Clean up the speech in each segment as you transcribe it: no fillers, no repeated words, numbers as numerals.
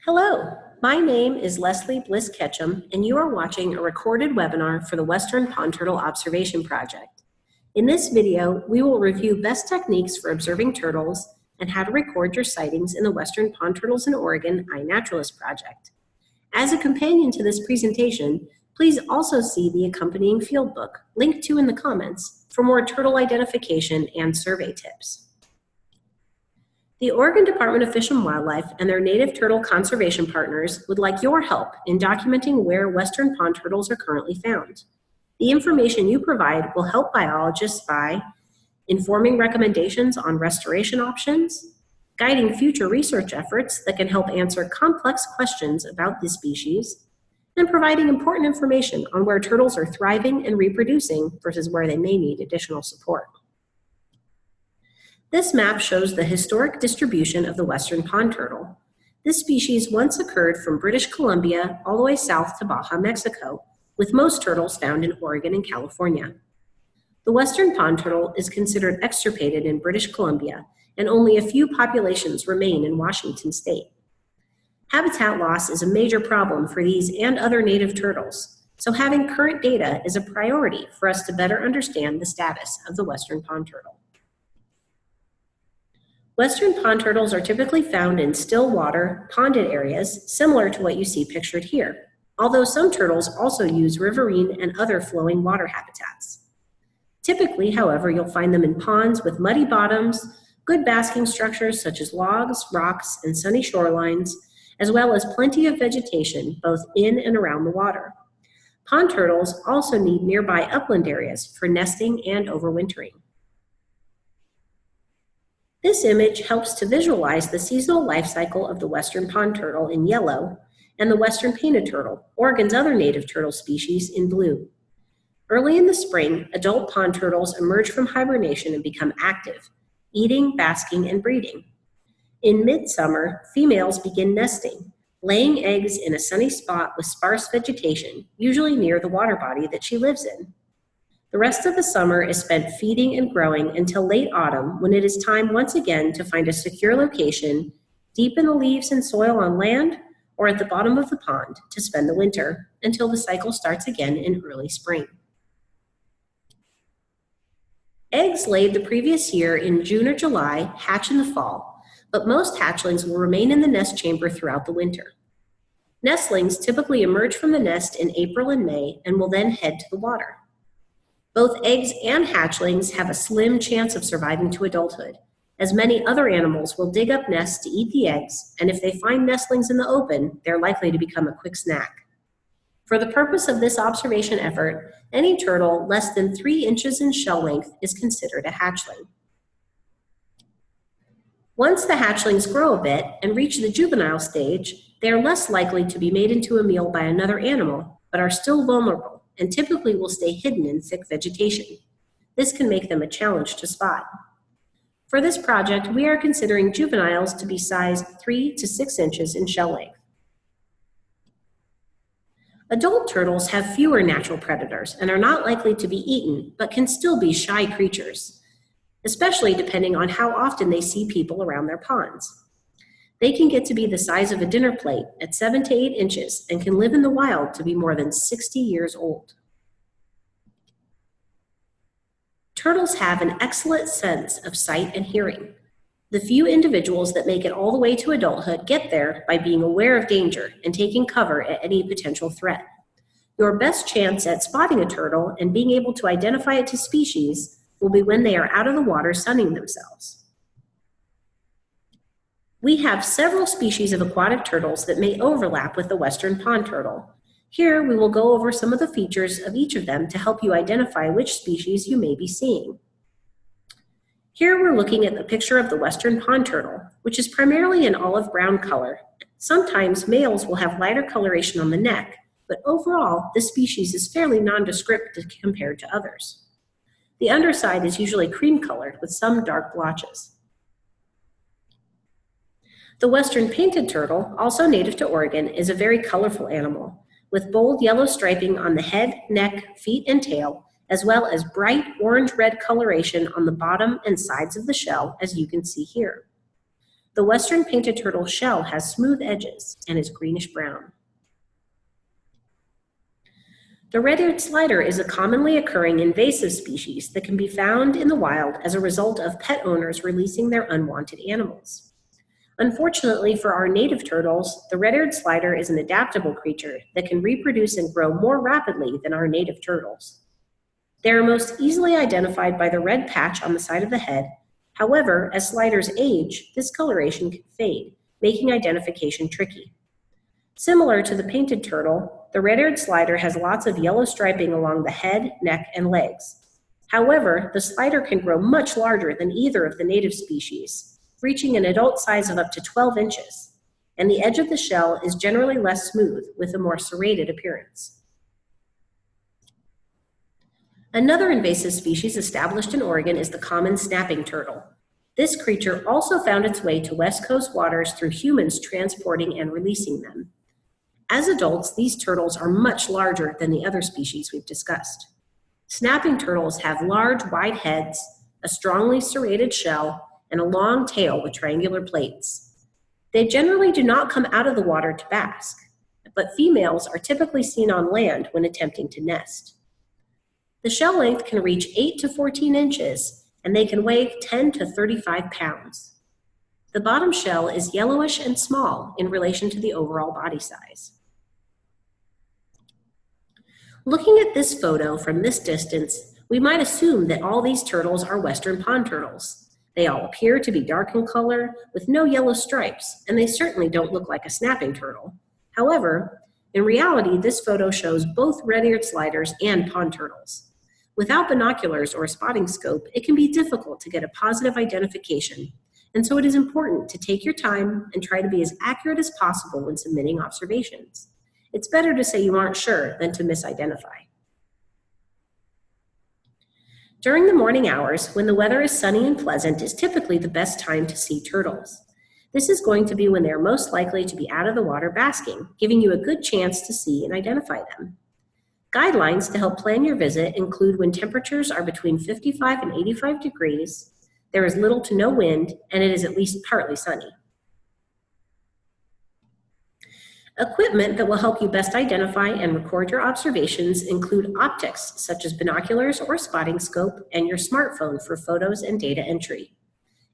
Hello, my name is Leslie Bliss Ketchum, and you are watching a recorded webinar for the Western Pond Turtle Observation Project. In this video, we will review best techniques for observing turtles and how to record your sightings in the Western Pond Turtles in Oregon iNaturalist project. As a companion to this presentation, please also see the accompanying field book, linked to in the comments, for more turtle identification and survey tips. The Oregon Department of Fish and Wildlife and their native turtle conservation partners would like your help in documenting where Western pond turtles are currently found. The information you provide will help biologists by informing recommendations on restoration options, guiding future research efforts that can help answer complex questions about this species, and providing important information on where turtles are thriving and reproducing versus where they may need additional support. This map shows the historic distribution of the Western pond turtle. This species once occurred from British Columbia all the way south to Baja, Mexico, with most turtles found in Oregon and California. The Western pond turtle is considered extirpated in British Columbia, and only a few populations remain in Washington state. Habitat loss is a major problem for these and other native turtles, so having current data is a priority for us to better understand the status of the Western pond turtle. Western pond turtles are typically found in still water, ponded areas, similar to what you see pictured here, although some turtles also use riverine and other flowing water habitats. Typically, however, you'll find them in ponds with muddy bottoms, good basking structures such as logs, rocks, and sunny shorelines, as well as plenty of vegetation both in and around the water. Pond turtles also need nearby upland areas for nesting and overwintering. This image helps to visualize the seasonal life cycle of the Western pond turtle in yellow and the Western painted turtle, Oregon's other native turtle species, in blue. Early in the spring, adult pond turtles emerge from hibernation and become active, eating, basking, and breeding. In midsummer, females begin nesting, laying eggs in a sunny spot with sparse vegetation, usually near the water body that she lives in. The rest of the summer is spent feeding and growing until late autumn, when it is time once again to find a secure location deep in the leaves and soil on land or at the bottom of the pond to spend the winter until the cycle starts again in early spring. Eggs laid the previous year in June or July hatch in the fall, but most hatchlings will remain in the nest chamber throughout the winter. Nestlings typically emerge from the nest in April and May and will then head to the water. Both eggs and hatchlings have a slim chance of surviving to adulthood, as many other animals will dig up nests to eat the eggs, and if they find nestlings in the open, they're likely to become a quick snack. For the purpose of this observation effort, any turtle less than 3 inches in shell length is considered a hatchling. Once the hatchlings grow a bit and reach the juvenile stage, they are less likely to be made into a meal by another animal, but are still vulnerable and typically will stay hidden in thick vegetation. This can make them a challenge to spot. For this project, we are considering juveniles to be size 3 to 6 inches in shell length. Adult turtles have fewer natural predators and are not likely to be eaten, but can still be shy creatures, especially depending on how often they see people around their ponds. They can get to be the size of a dinner plate at 7 to 8 inches and can live in the wild to be more than 60 years old. Turtles have an excellent sense of sight and hearing. The few individuals that make it all the way to adulthood get there by being aware of danger and taking cover at any potential threat. Your best chance at spotting a turtle and being able to identify it to species will be when they are out of the water sunning themselves. We have several species of aquatic turtles that may overlap with the Western pond turtle. Here, we will go over some of the features of each of them to help you identify which species you may be seeing. Here, we're looking at the picture of the Western pond turtle, which is primarily an olive brown color. Sometimes males will have lighter coloration on the neck, but overall, this species is fairly nondescript compared to others. The underside is usually cream colored with some dark blotches. The Western painted turtle, also native to Oregon, is a very colorful animal, with bold yellow striping on the head, neck, feet, and tail, as well as bright orange-red coloration on the bottom and sides of the shell, as you can see here. The western painted turtle shell has smooth edges and is greenish-brown. The red-eared slider is a commonly occurring invasive species that can be found in the wild as a result of pet owners releasing their unwanted animals. Unfortunately for our native turtles, the red-eared slider is an adaptable creature that can reproduce and grow more rapidly than our native turtles. They are most easily identified by the red patch on the side of the head. However, as sliders age, this coloration can fade, making identification tricky. Similar to the painted turtle, the red-eared slider has lots of yellow striping along the head, neck, and legs. However, the slider can grow much larger than either of the native species, reaching an adult size of up to 12 inches, and the edge of the shell is generally less smooth, with a more serrated appearance. Another invasive species established in Oregon is the common snapping turtle. This creature also found its way to West Coast waters through humans transporting and releasing them. As adults, these turtles are much larger than the other species we've discussed. Snapping turtles have large, wide heads, a strongly serrated shell, and a long tail with triangular plates. They generally do not come out of the water to bask, but females are typically seen on land when attempting to nest. The shell length can reach 8 to 14 inches, and they can weigh 10 to 35 pounds. The bottom shell is yellowish and small in relation to the overall body size. Looking at this photo from this distance, we might assume that all these turtles are western pond turtles. They all appear to be dark in color with no yellow stripes, and they certainly don't look like a snapping turtle. However, in reality, this photo shows both red-eared sliders and pond turtles. Without binoculars or a spotting scope, it can be difficult to get a positive identification, and so it is important to take your time and try to be as accurate as possible when submitting observations. It's better to say you aren't sure than to misidentify. During the morning hours, when the weather is sunny and pleasant, is typically the best time to see turtles. This is going to be when they are most likely to be out of the water basking, giving you a good chance to see and identify them. Guidelines to help plan your visit include when temperatures are between 55 and 85 degrees, there is little to no wind, and it is at least partly sunny. Equipment that will help you best identify and record your observations include optics such as binoculars or a spotting scope and your smartphone for photos and data entry.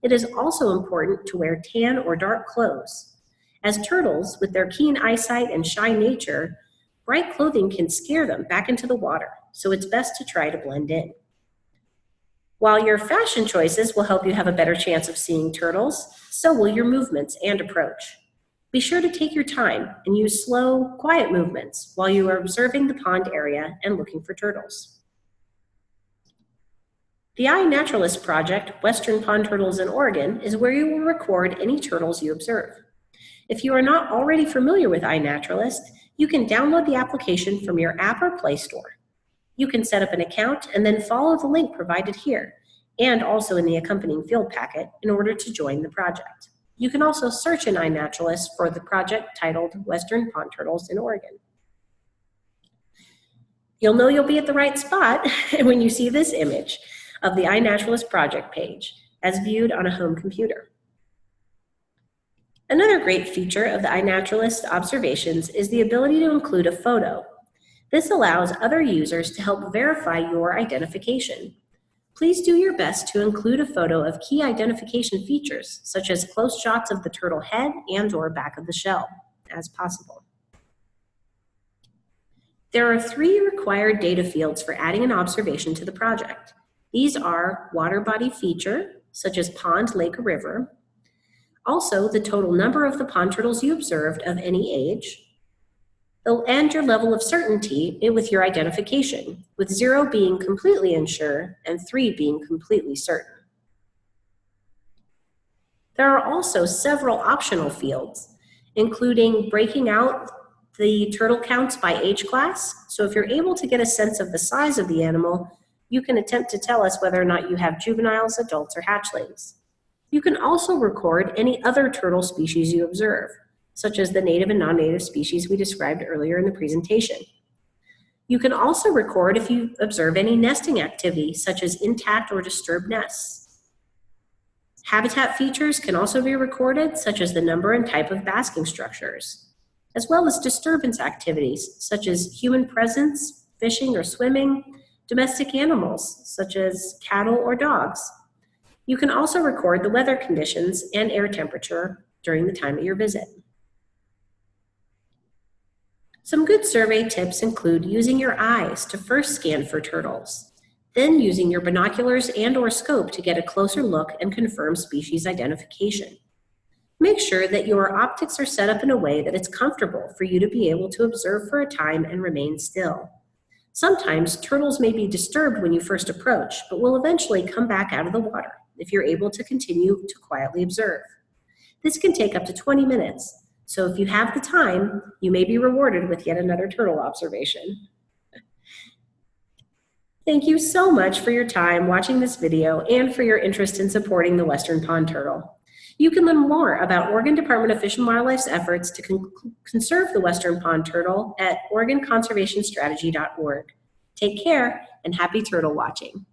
It is also important to wear tan or dark clothes. As turtles, with their keen eyesight and shy nature, bright clothing can scare them back into the water, so it's best to try to blend in. While your fashion choices will help you have a better chance of seeing turtles, so will your movements and approach. Be sure to take your time and use slow, quiet movements while you are observing the pond area and looking for turtles. The iNaturalist Project, Western Pond Turtles in Oregon, is where you will record any turtles you observe. If you are not already familiar with iNaturalist, you can download the application from your app or Play Store. You can set up an account and then follow the link provided here, and also in the accompanying field packet, in order to join the project. You can also search in iNaturalist for the project titled Western Pond Turtles in Oregon. You'll know you'll be at the right spot when you see this image of the iNaturalist project page as viewed on a home computer. Another great feature of the iNaturalist observations is the ability to include a photo. This allows other users to help verify your identification. Please do your best to include a photo of key identification features, such as close shots of the turtle head and/or back of the shell, as possible. There are 3 required data fields for adding an observation to the project. These are water body feature, such as pond, lake, or river, also the total number of the pond turtles you observed of any age, and your level of certainty with your identification, with 0 being completely unsure and 3 being completely certain. There are also several optional fields, including breaking out the turtle counts by age class. So if you're able to get a sense of the size of the animal, you can attempt to tell us whether or not you have juveniles, adults, or hatchlings. You can also record any other turtle species you observe, such as the native and non-native species we described earlier in the presentation. You can also record if you observe any nesting activity, such as intact or disturbed nests. Habitat features can also be recorded, such as the number and type of basking structures, as well as disturbance activities, such as human presence, fishing or swimming, domestic animals, such as cattle or dogs. You can also record the weather conditions and air temperature during the time of your visit. Some good survey tips include using your eyes to first scan for turtles, then using your binoculars and/or scope to get a closer look and confirm species identification. Make sure that your optics are set up in a way that it's comfortable for you to be able to observe for a time and remain still. Sometimes turtles may be disturbed when you first approach, but will eventually come back out of the water if you're able to continue to quietly observe. This can take up to 20 minutes, so if you have the time, you may be rewarded with yet another turtle observation. Thank you so much for your time watching this video and for your interest in supporting the Western pond turtle. You can learn more about Oregon Department of Fish and Wildlife's efforts to conserve the Western pond turtle at OregonConservationStrategy.org. Take care and happy turtle watching.